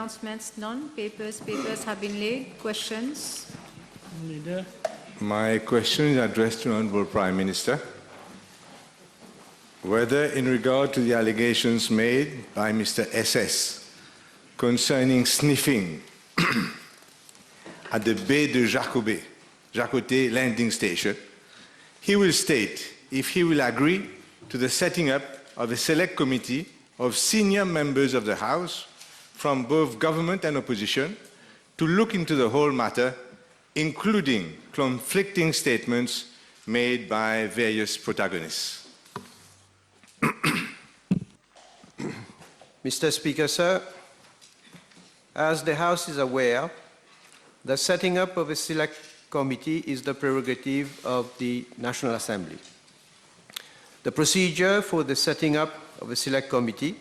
Announcements, none. Papers have been laid. Questions? Leader. My question is addressed to Honorable Prime Minister. Whether in regard to the allegations made by Mr. SS concerning sniffing at the Baie de Jacoté landing station, he will state if he will agree to the setting up of a select committee of senior members of the House from both government and opposition to look into the whole matter, including conflicting statements made by various protagonists. Mr. Speaker, sir, as the House is aware, the setting up of a select committee is the prerogative of the National Assembly. The procedure for the setting up of a select committee,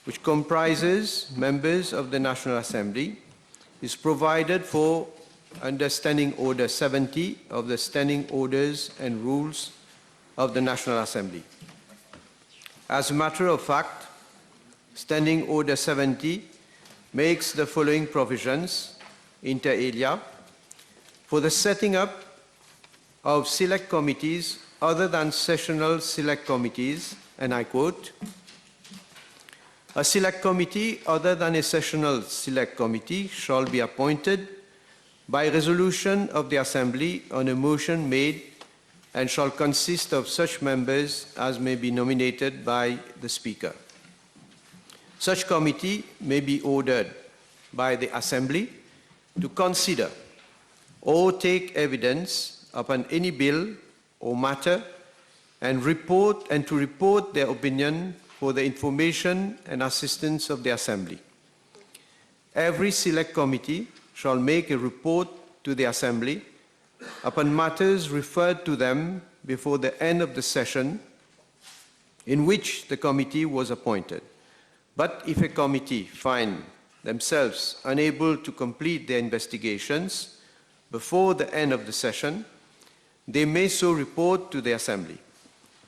which comprises members of the National Assembly, is provided for under Standing Order 70 of the Standing Orders and Rules of the National Assembly. As a matter of fact, Standing Order 70 makes the following provisions, inter alia, for the setting up of select committees other than sessional select committees, and I quote, "A select committee other than a sessional select committee shall be appointed by resolution of the Assembly on a motion made and shall consist of such members as may be nominated by the Speaker. Such committee may be ordered by the Assembly to consider or take evidence upon any bill or matter and to report their opinion for the information and assistance of the Assembly. Every select committee shall make a report to the Assembly upon matters referred to them before the end of the session in which the committee was appointed. But if a committee find themselves unable to complete their investigations before the end of the session, they may so report to the Assembly.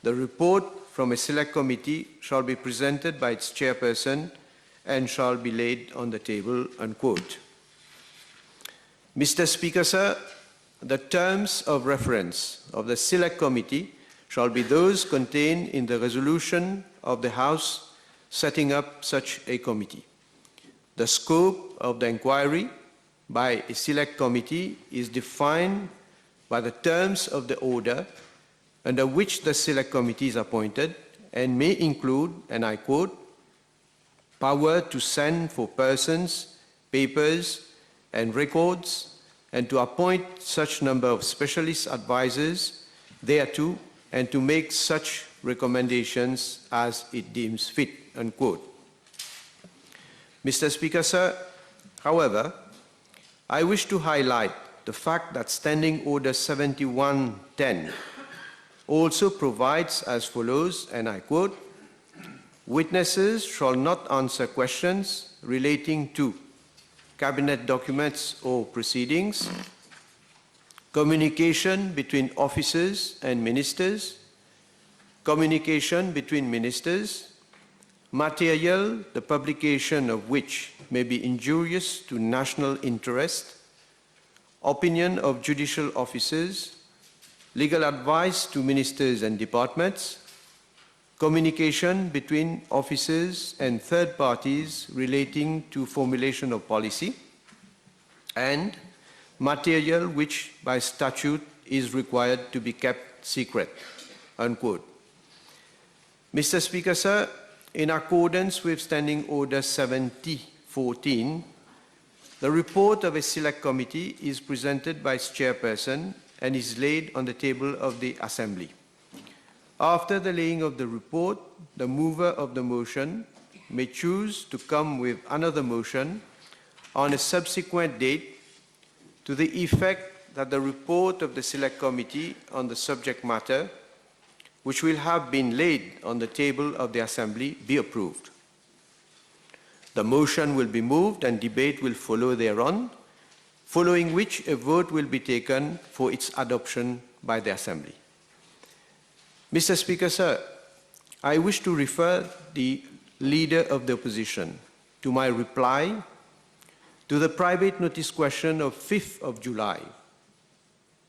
The report from a select committee shall be presented by its chairperson and shall be laid on the table," unquote. Mr. Speaker, sir, the terms of reference of the select committee shall be those contained in the resolution of the House setting up such a committee. The scope of the inquiry by a select committee is defined by the terms of the order under which the select committee is appointed and may include, and I quote, "power to send for persons, papers, and records, and to appoint such number of specialist advisors thereto, and to make such recommendations as it deems fit," unquote. Mr. Speaker, sir, however, I wish to highlight the fact that Standing Order 7110 also provides as follows, and I quote, "Witnesses shall not answer questions relating to cabinet documents or proceedings, communication between officers and ministers, communication between ministers, material the publication of which may be injurious to national interest, opinion of judicial officers, legal advice to ministers and departments, communication between officers and third parties relating to formulation of policy, and material which by statute is required to be kept secret," unquote. Mr. Speaker, sir, in accordance with Standing Order 7014, the report of a select committee is presented by its chairperson and is laid on the table of the Assembly. After the laying of the report, the mover of the motion may choose to come with another motion on a subsequent date to the effect that the report of the select committee on the subject matter, which will have been laid on the table of the Assembly, be approved. The motion will be moved and debate will follow thereon, following which a vote will be taken for its adoption by the Assembly. Mr. Speaker, sir, I wish to refer the Leader of the Opposition to my reply to the private notice question of 5th of July,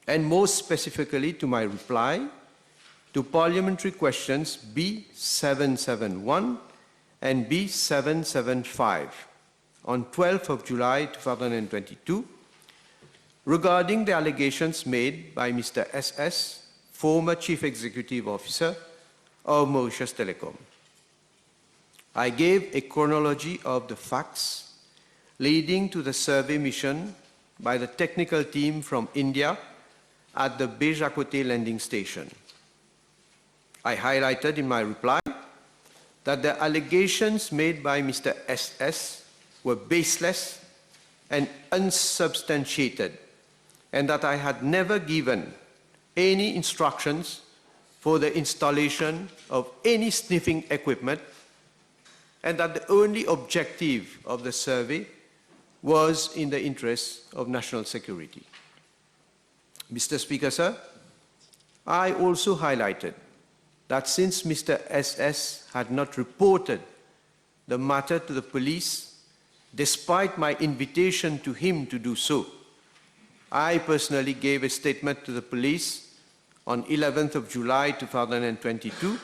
and more specifically to my reply to parliamentary questions B771 and B775 on 12th of July 2022 regarding the allegations made by Mr. SS, former Chief Executive Officer of Mauritius Telecom. I gave a chronology of the facts leading to the survey mission by the technical team from India at the Bejakote landing station. I highlighted in my reply that the allegations made by Mr. SS were baseless and unsubstantiated, and that I had never given any instructions for the installation of any sniffing equipment, and that the only objective of the survey was in the interest of national security. Mr. Speaker, sir, I also highlighted that since Mr. SS had not reported the matter to the police, despite my invitation to him to do so, I personally gave a statement to the police on 11th of July 2022,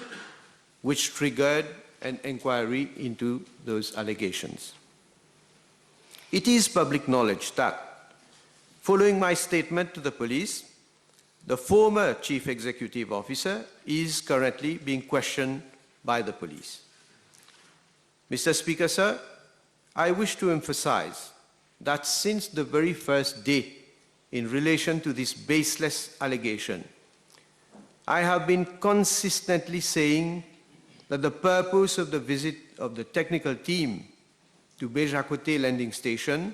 which triggered an inquiry into those allegations. It is public knowledge that, following my statement to the police, the former Chief Executive Officer is currently being questioned by the police. Mr. Speaker, sir, I wish to emphasize that since the very first day in relation to this baseless allegation, I have been consistently saying that the purpose of the visit of the technical team to Bejakote landing station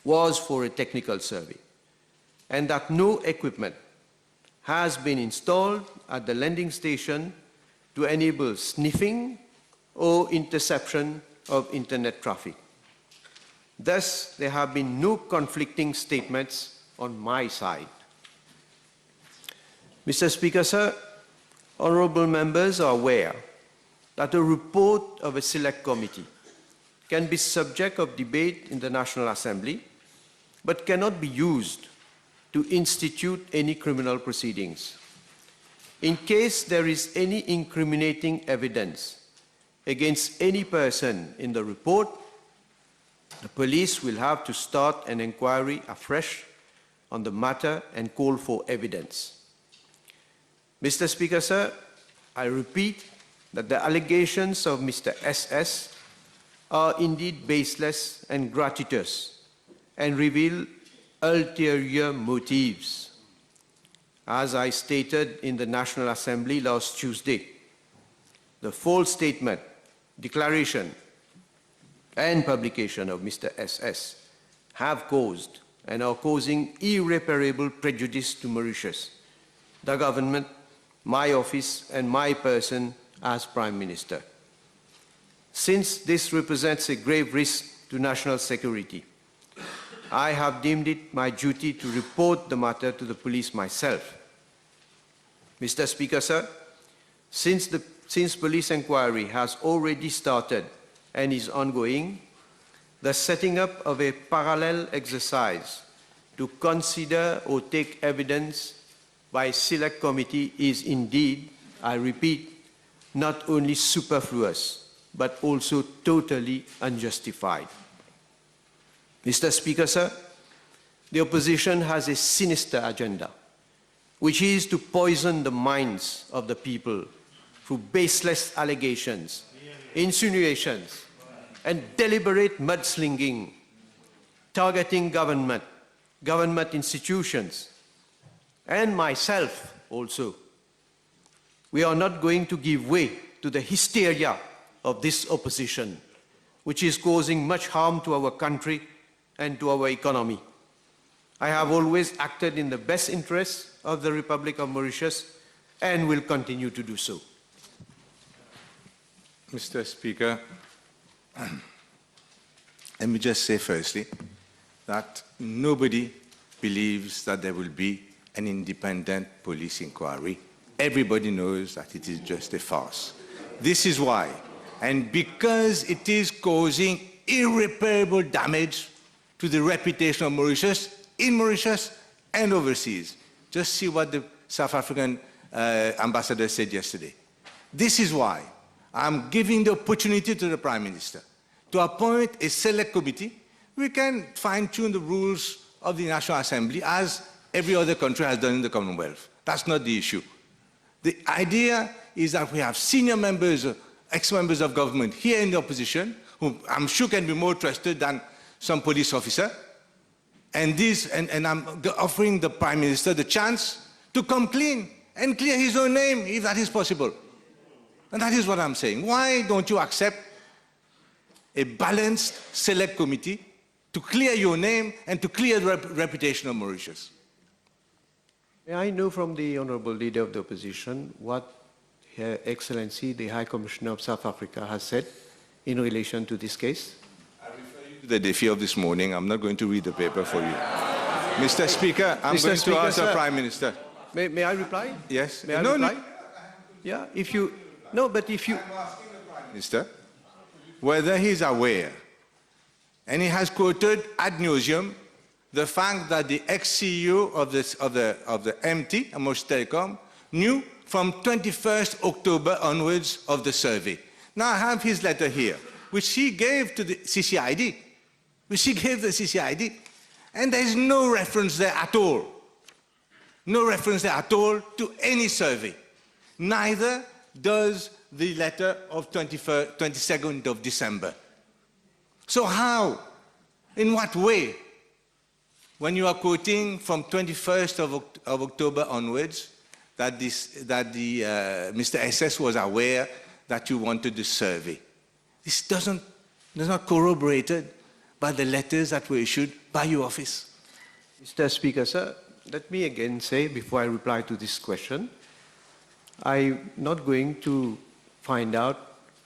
was for a technical survey, and that no equipment has been installed at the landing station to enable sniffing or interception of internet traffic. Thus, there have been no conflicting statements on my side. Mr. Speaker, sir, honorable members are aware that a report of a select committee can be subject of debate in the National Assembly, but cannot be used to institute any criminal proceedings. In case there is any incriminating evidence against any person in the report, the police will have to start an inquiry afresh on the matter and call for evidence. Mr. Speaker, sir, I repeat that the allegations of Mr. SS are indeed baseless and gratuitous and reveal ulterior motives. As I stated in the National Assembly last Tuesday, the false statement, declaration, and publication of Mr. SS have caused and are causing irreparable prejudice to Mauritius, the government, my office, and my person as Prime Minister. Since this represents a grave risk to national security, I have deemed it my duty to report the matter to the police myself. Mr. Speaker, sir, since police inquiry has already started and is ongoing, the setting up of a parallel exercise to consider or take evidence by a select committee is indeed, I repeat, not only superfluous, but also totally unjustified. Mr. Speaker, sir, the opposition has a sinister agenda, which is to poison the minds of the people through baseless allegations, insinuations, and deliberate mudslinging, targeting government institutions, and myself also. We are not going to give way to the hysteria of this opposition, which is causing much harm to our country and to our economy. I have always acted in the best interests of the Republic of Mauritius and will continue to do so. Mr. Speaker, let me just say firstly that nobody believes that there will be an independent police inquiry. Everybody knows that it is just a farce. This is why, and because it is causing irreparable damage to the reputation of Mauritius, in Mauritius and overseas. Just see what the South African ambassador said yesterday. This is why I'm giving the opportunity to the Prime Minister to appoint a select committee. We can fine-tune the rules of the National Assembly as every other country has done in the Commonwealth. That's not the issue. The idea is that we have senior members, ex-members of government here in the opposition, who I'm sure can be more trusted than some police officer, and I'm offering the Prime Minister the chance to come clean and clear his own name, if that is possible. And that is what I'm saying. Why don't you accept a balanced select committee to clear your name and to clear the reputation of Mauritius? May I know from the Honourable Leader of the Opposition what Her Excellency, the High Commissioner of South Africa, has said in relation to this case? I refer you to the DEFI of this morning. I'm not going to read the paper for you. Mr. Speaker, I'm going to ask the Prime Minister. May I reply? Yes. May I reply? Yeah, if you... No, but if you... I'm asking the Prime Minister whether he's aware, and he has quoted ad nauseum the fact that the ex-CEO of the MT, Mauritius Telecom, knew from 21st October onwards of the survey. Now I have his letter here, which he gave to the CCID, and there is no reference there at all. No reference there at all to any survey. Neither does the letter of 22nd of December. So how, in what way, when you are quoting from 21st of October onwards, that Mr. SS was aware that you wanted the survey? This is not corroborated by the letters that were issued by your office. Mr. Speaker, sir, let me again say, before I reply to this question, I'm not going to find out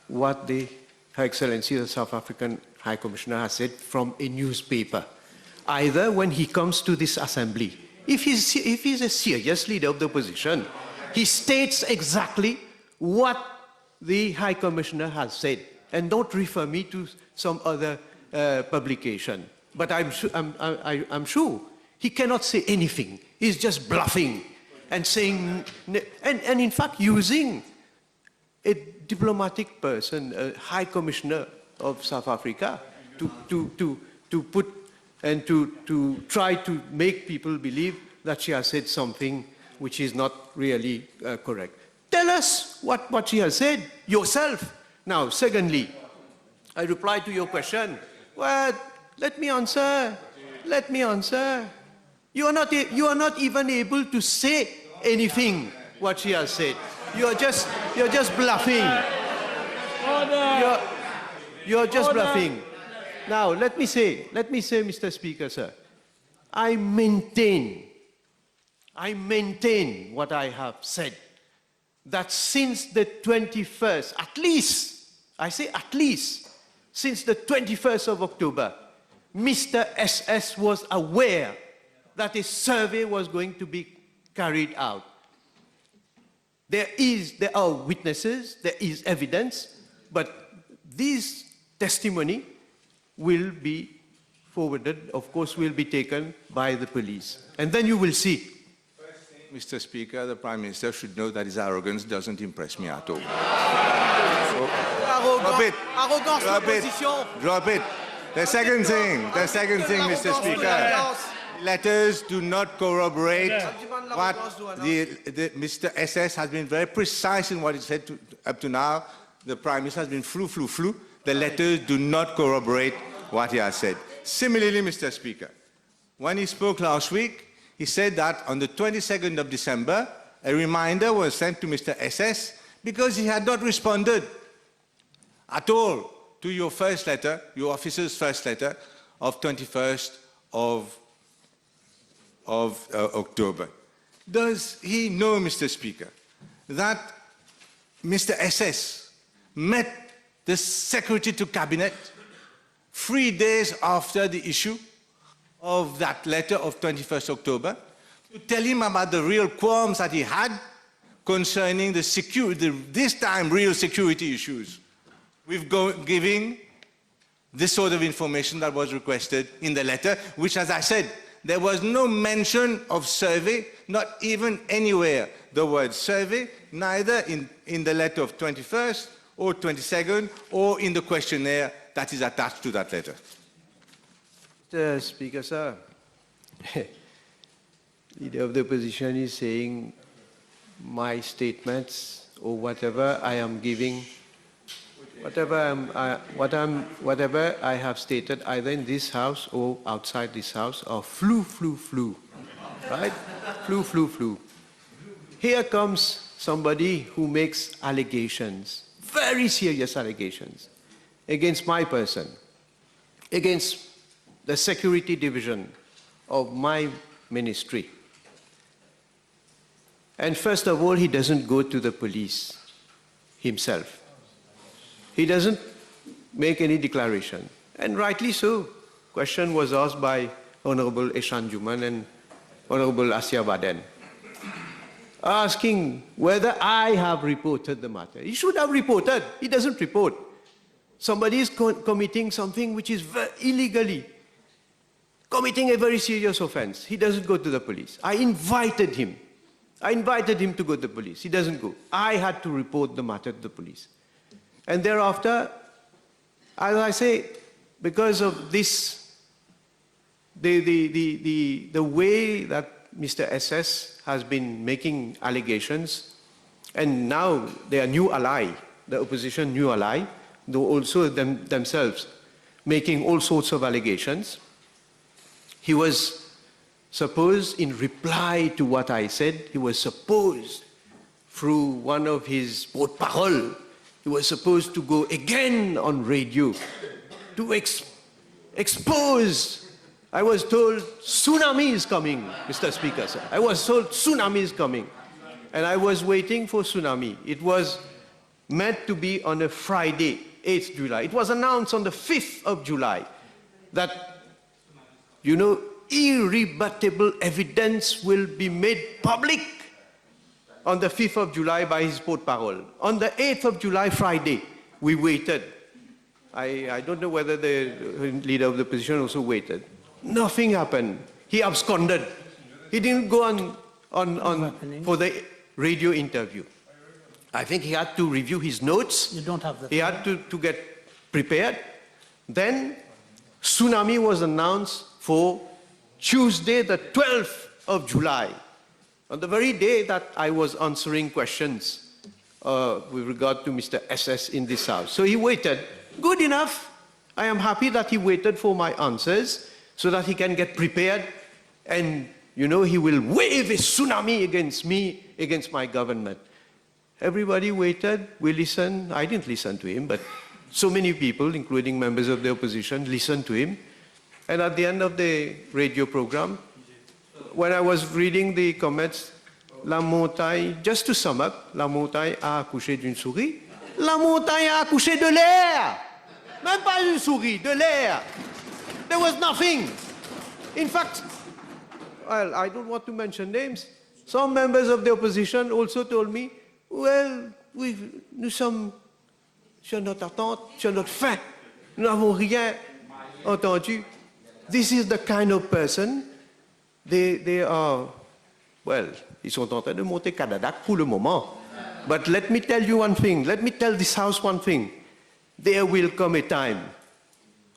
what Her Excellency, the South African High Commissioner, has said from a newspaper, either when he comes to this assembly. If he's a serious leader of the opposition, he states exactly what the High Commissioner has said, and don't refer me to some other publication. But I'm sure he cannot say anything. He's just bluffing and saying, and in fact using a diplomatic person, a High Commissioner of South Africa, to put and to try to make people believe that she has said something which is not really correct. Tell us what she has said yourself. Now, secondly, I reply to your question. Well, let me answer. Let me answer. You are not even able to say anything what she has said. You're just bluffing. You're just bluffing. Now, let me say, Mr. Speaker, sir, I maintain what I have said, that since the 21st, at least, I say at least, since the 21st of October, Mr. SS was aware that a survey was going to be carried out. There are witnesses, there is evidence, but this testimony will be forwarded, of course, will be taken by the police. And then you will see. Mr. Speaker, the Prime Minister should know that his arrogance doesn't impress me at all. Drop it. The second thing, Mr. Speaker, letters do not corroborate what Mr. SS has been very precise in what he said up to now. The Prime Minister has been flu. The letters do not corroborate what he has said. Similarly, Mr. Speaker, when he spoke last week, he said that on the 22nd of December, a reminder was sent to Mr. SS because he had not responded at all to your first letter, your officer's first letter of 21st of October. Does he know, Mr. Speaker, that Mr. SS met the Secretary to Cabinet 3 days after the issue of that letter of 21st October to tell him about the real qualms that he had concerning the security, this time real security issues with giving this sort of information that was requested in the letter, which, as I said, there was no mention of survey, not even anywhere the word survey, neither in the letter of 21st or 22nd or in the questionnaire that is attached to that letter. Mr. Speaker, sir, Leader of the Opposition is saying my statements or whatever I am giving, whatever I have stated either in this house or outside this house are flu, right? Flu. Here comes somebody who makes allegations, very serious allegations, against my person, against the security division of my ministry. And first of all, he doesn't go to the police himself. He doesn't make any declaration. And rightly so. Question was asked by Honorable Eshan Juman and Honorable Asia Baden, asking whether I have reported the matter. He should have reported. He doesn't report. Somebody is committing something which is illegally, committing a very serious offense. He doesn't go to the police. I invited him to go to the police. He doesn't go. I had to report the matter to the police. And thereafter, as I say, because of this, the way that Mr. SS has been making allegations, and now they are new ally, the opposition new ally, though also themselves making all sorts of allegations. He was supposed, in reply to what I said, he was supposed, through one of his porte-parole, he was supposed to go again on radio to expose. I was told tsunami is coming, Mr. Speaker, sir. I was told tsunami is coming. And I was waiting for tsunami. It was meant to be on a Friday, 8th July. It was announced on the 5th of July that, you know, irrebuttable evidence will be made public on the 5th of July by his porte-parole. On the 8th of July, Friday, we waited. I don't know whether the leader of the opposition also waited. Nothing happened. He absconded. He didn't go on for the radio interview. I think he had to review his notes. You don't have the He had to get prepared. Then tsunami was announced for Tuesday, the 12th of July, on the very day that I was answering questions with regard to Mr. SS in this house. So he waited. Good enough. I am happy that he waited for my answers so that he can get prepared and, you know, he will wave a tsunami against me, against my government. Everybody waited. We listened. I didn't listen to him, but so many people, including members of the opposition, listened to him. And at the end of the radio program, when I was reading the comments, la montagne, just to sum up, la montagne a accouché d'une souris. La montagne a accouché de l'air. Même pas une souris, de l'air. There was nothing. In fact, well, I don't want to mention names. Some members of the opposition also told me, well, nous sommes sur notre attente, sur notre faim. Nous n'avons rien entendu. This is the kind of person, they are, well, ils sont en train de monter Kadadac pour le moment. But let me tell you one thing, let me tell this house one thing. There will come a time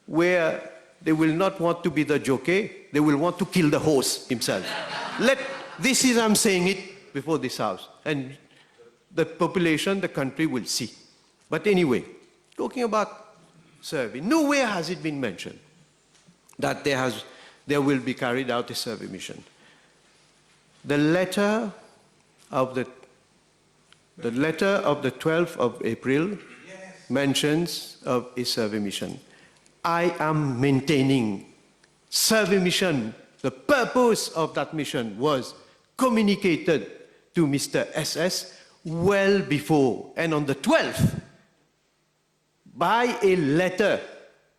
where they will not want to be the jockey, they will want to kill the horse himself. This is, I'm saying it before this house. And the population, the country will see. But anyway, talking about survey, nowhere has it been mentioned that there will be carried out a survey mission. The letter of the 12th of April mentions of a survey mission. I am maintaining survey mission. The purpose of that mission was communicated to Mr. SS well before, and on the 12th, by a letter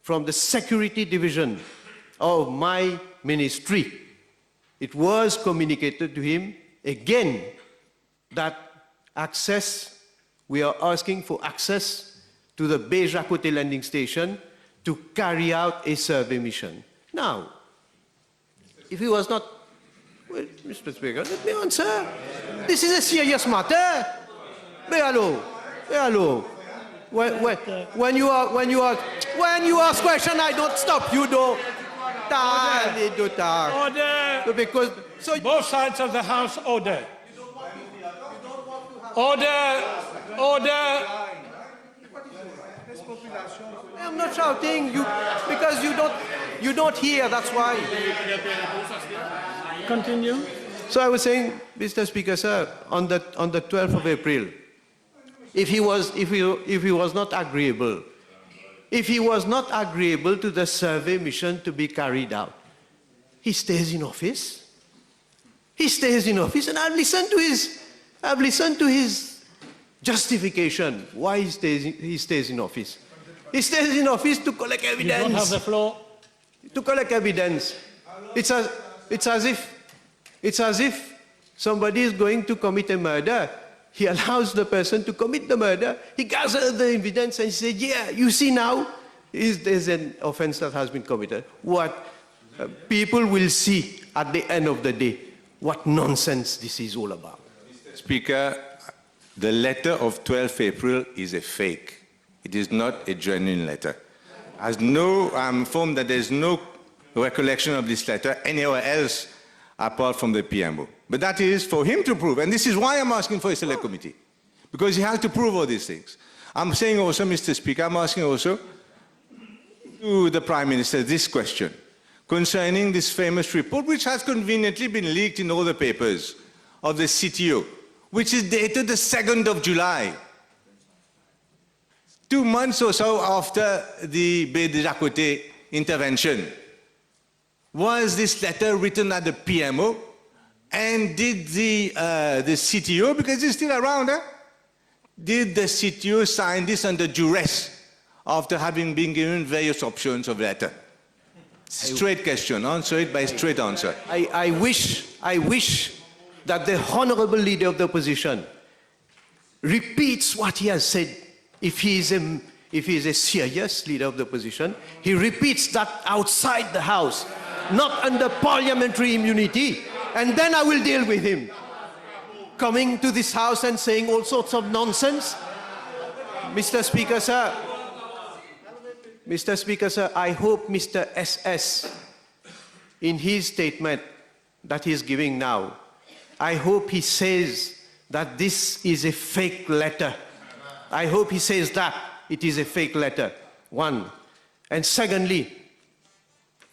from the security division of my ministry, it was communicated to him again that access, we are asking for access to the Beja Côté landing station to carry out a survey mission. Now, if he was not, well, Mr. Speaker, let me answer. This is a serious matter. Hello. When you ask question, I don't stop you though. Order. Because so Both sides of the House, order. Order. I'm not shouting because you don't hear. That's why. Continue. So I was saying, Mr. Speaker, sir, on the 12th of April, if he was not agreeable to the survey mission to be carried out, he stays in office. He stays in office, and I've listened to his justification why he stays in office. He stays in office to collect evidence. You don't have the floor. To collect evidence. It's as if somebody is going to commit a murder. He allows the person to commit the murder. He gathers the evidence and says, yeah, you see now, there's an offense that has been committed. What people will see at the end of the day, what nonsense this is all about. Speaker, the letter of 12th April is a fake. It is not a genuine letter. I'm informed that there's no recollection of this letter anywhere else apart from the PMO. But that is for him to prove, and this is why I'm asking for a select committee, because he has to prove all these things. I'm saying also, Mr. Speaker, I'm asking also to the Prime Minister this question concerning this famous report, which has conveniently been leaked in all the papers of the CTO, which is dated the 2nd of July. 2 months or so after the Baie de Jacques intervention. Was this letter written at the PMO? And did the CTO, because he's still around, did the CTO sign this under duress after having been given various options of letter? Straight question, answer it by a straight answer. I wish that the honorable leader of the opposition repeats what he has said. If he is a serious leader of the opposition, he repeats that outside the House, not under parliamentary immunity, and then I will deal with him. Coming to this House and saying all sorts of nonsense. Mr. Speaker, sir, I hope Mr. SS, in his statement that he's giving now, I hope he says that this is a fake letter. I hope he says that it is a fake letter, one. And secondly,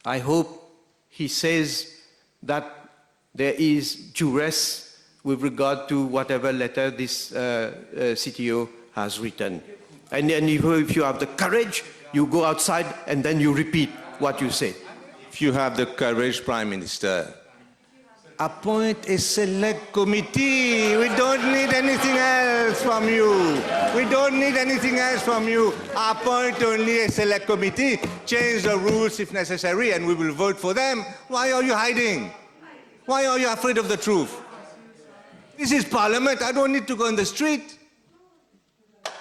I hope he says that there is duress with regard to whatever letter this CTO has written. And then if you have the courage, you go outside and then you repeat what you say. If you have the courage, Prime Minister, appoint a select committee. We don't need anything else from you. We don't need anything else from you. Appoint only a select committee, change the rules if necessary, and we will vote for them. Why are you hiding? Why are you afraid of the truth? This is Parliament. I don't need to go in the street.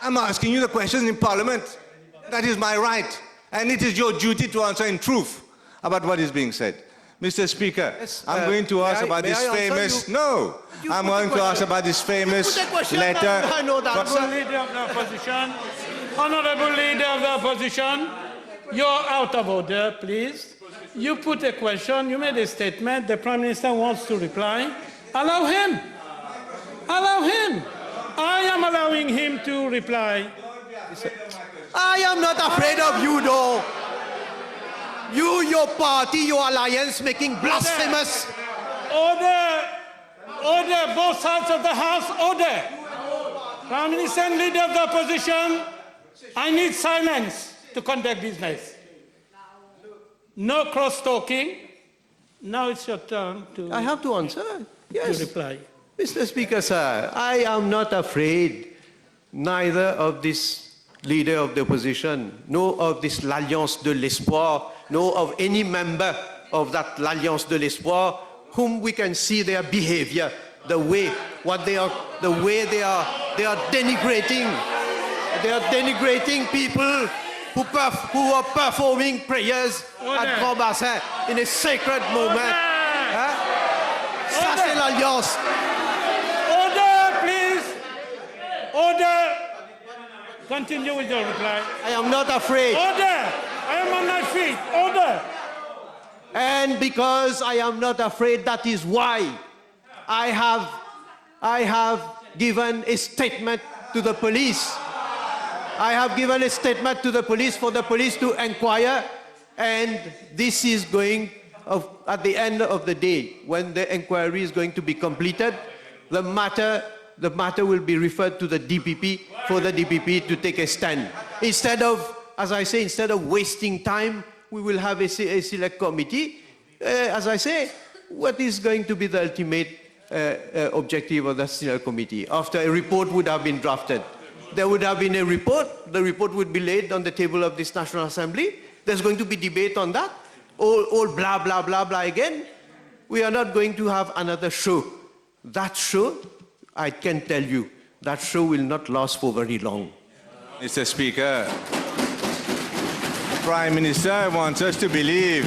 I'm asking you the questions in Parliament. That is my right. And it is your duty to answer in truth about what is being said. Mr. Speaker, yes, I'm going to ask about this famous... No, I'm going to ask about this famous letter... I know that. Honorable Leader of the Opposition, Honorable Leader of the Opposition, you're out of order, please. You put a question, you made a statement, the Prime Minister wants to reply. Allow him. Allow him. I am allowing him to reply. I am not afraid of you, though. You, your party, your alliance making blasphemous. Order! Order! Both sides of the House, order! Prime Minister and Leader of the Opposition, I need silence to conduct business. No cross-talking. Now it's your turn to... I have to answer. Yes. To reply. Mr. Speaker, sir, I am not afraid neither of this leader of the opposition, nor of this l'Alliance de l'Espoir, nor of any member of that l'Alliance de l'Espoir, whom we can see their behavior, the way they are denigrating people who were performing prayers at Grand Bassin in a sacred moment. Hein? Ça, c'est l'alliance. Order, please. Order. Continue with your reply. I am not afraid. Order. I am on my feet. Order. And because I am not afraid, that is why I have given a statement to the police. I have given a statement to the police for the police to inquire, and this is going, at the end of the day, when the inquiry is going to be completed, the matter will be referred to the DPP for the DPP to take a stand. Instead of, as I say, instead of wasting time, we will have a select committee. As I say, what is going to be the ultimate objective of the select committee? After a report would have been drafted, there would have been a report. The report would be laid on the table of this National Assembly. There's going to be debate on that. All blah, blah, blah, blah again. We are not going to have another show. That show, I can tell you, that show will not last for very long. Mr. Speaker, Prime Minister wants us to believe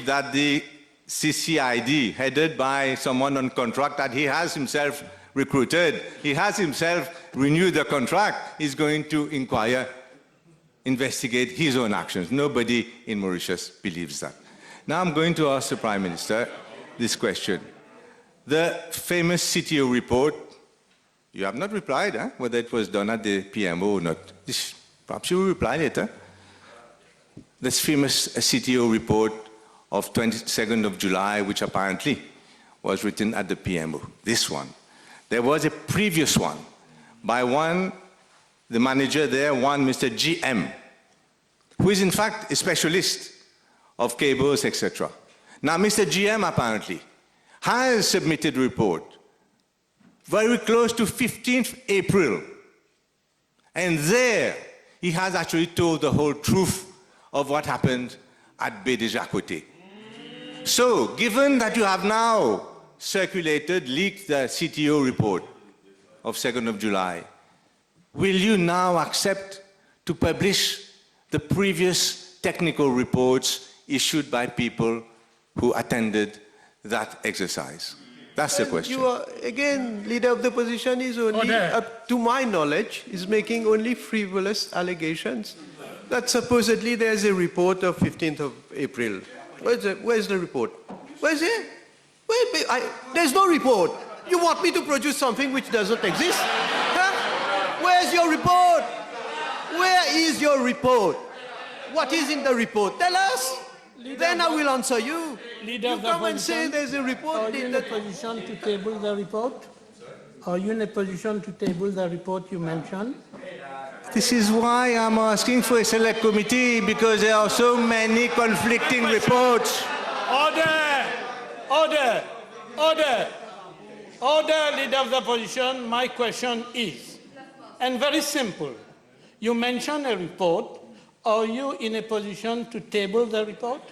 that the CCID, headed by someone on contract that he has himself recruited, he has himself renewed the contract, is going to inquire, investigate his own actions. Nobody in Mauritius believes that. Now I'm going to ask the Prime Minister this question. The famous CTO report, you have not replied, whether it was done at the PMO or not. Perhaps you will reply later. This famous CTO report of 22nd of July, which apparently was written at the PMO, this one. There was a previous one by the manager there, Mr. GM, who is in fact a specialist of cables, etc. Now, Mr. GM apparently has submitted a report very close to 15th April. And there, he has actually told the whole truth of what happened at Baie de Jacques. So, given that you have now leaked the CTO report of 2nd of July, will you now accept to publish the previous technical reports issued by people who attended that exercise? That's the question. You are, again, leader of the opposition is only, up to my knowledge, is making only frivolous allegations that supposedly there's a report of 15th of April. Where's the report? Where's it? There's no report. You want me to produce something which doesn't exist? Huh? Where's your report? Where is your report? What is in the report? Tell us. Then I will answer you. You come and say there's a report. Are you in a position to table the report? Are you in a position to table the report you mentioned? This is why I'm asking for a select committee, because there are so many conflicting reports. Order! Order! Order! Order, leader of the opposition. My question is, and very simple, you mentioned a report. Are you in a position to table the report?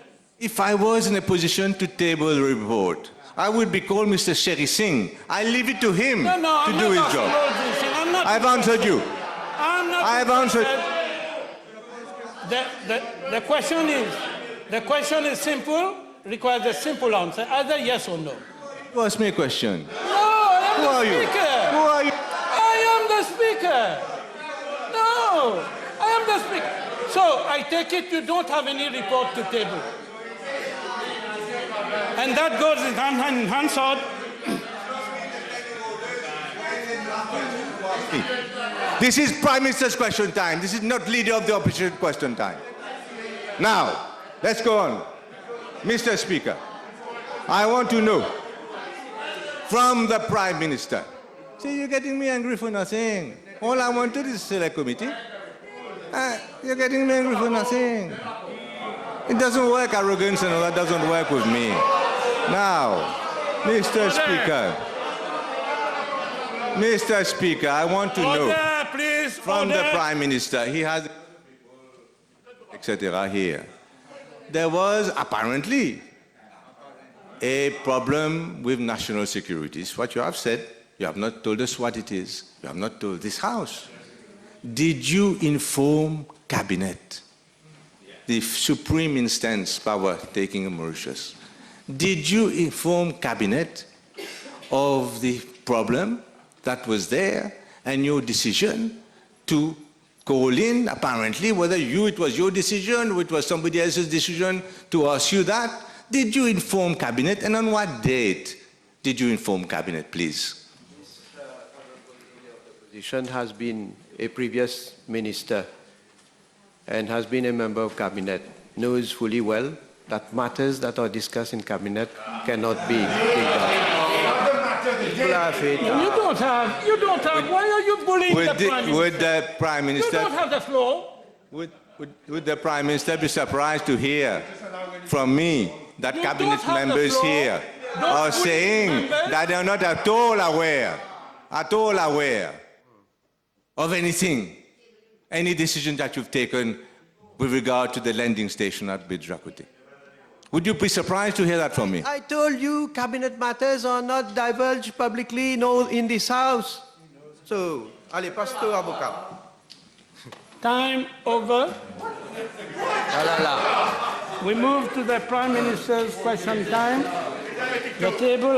If I was in a position to table the report, I would be called Mr. Sherry Singh. I leave it to him to do his job. I've answered you. I've answered. The question is simple, requires a simple answer, either yes or no. You ask me a question. No, I am Who the are you? speaker. Who are you? I am the speaker. No, I am the speaker. So I take it you don't have any report to table. And that goes in Hansard. This is Prime Minister's question time. This is not Leader of the Opposition question time. Now, let's go on. Mr. Speaker, I want to know from the Prime Minister. See, you're getting me angry for nothing. All I wanted is a select committee. You're getting me angry for nothing. It doesn't work, arrogance and all that doesn't work with me. Now, Mr. Speaker, I want to know from the Prime Minister, he has, etc. here. There was apparently a problem with national security. It's what you have said. You have not told us what it is. You have not told this House. did you inform Cabinet, the supreme instance power taking in Mauritius? Did you inform Cabinet of the problem that was there and your decision to call in, apparently, whether it was your decision or it was somebody else's decision to ask you that? Did you inform Cabinet, and on what date did you inform Cabinet, please? Position has been a previous minister and has been a member of Cabinet, knows fully well that matters that are discussed in Cabinet cannot be discussed. You don't have, why are you bullying the Prime Minister? Would the Prime You Minister... don't have the floor. Would the Prime Minister be surprised to hear from me that You Cabinet don't have the members floor. here Don't are put saying members. that they are not at all aware of anything, any decision that you've taken with regard to the landing station at Bidjakote? Would you be surprised to hear that from me? I told you Cabinet matters are not divulged publicly in this House. So, allez, passe to avocat. Time over. We move to the Prime Minister's question time. The table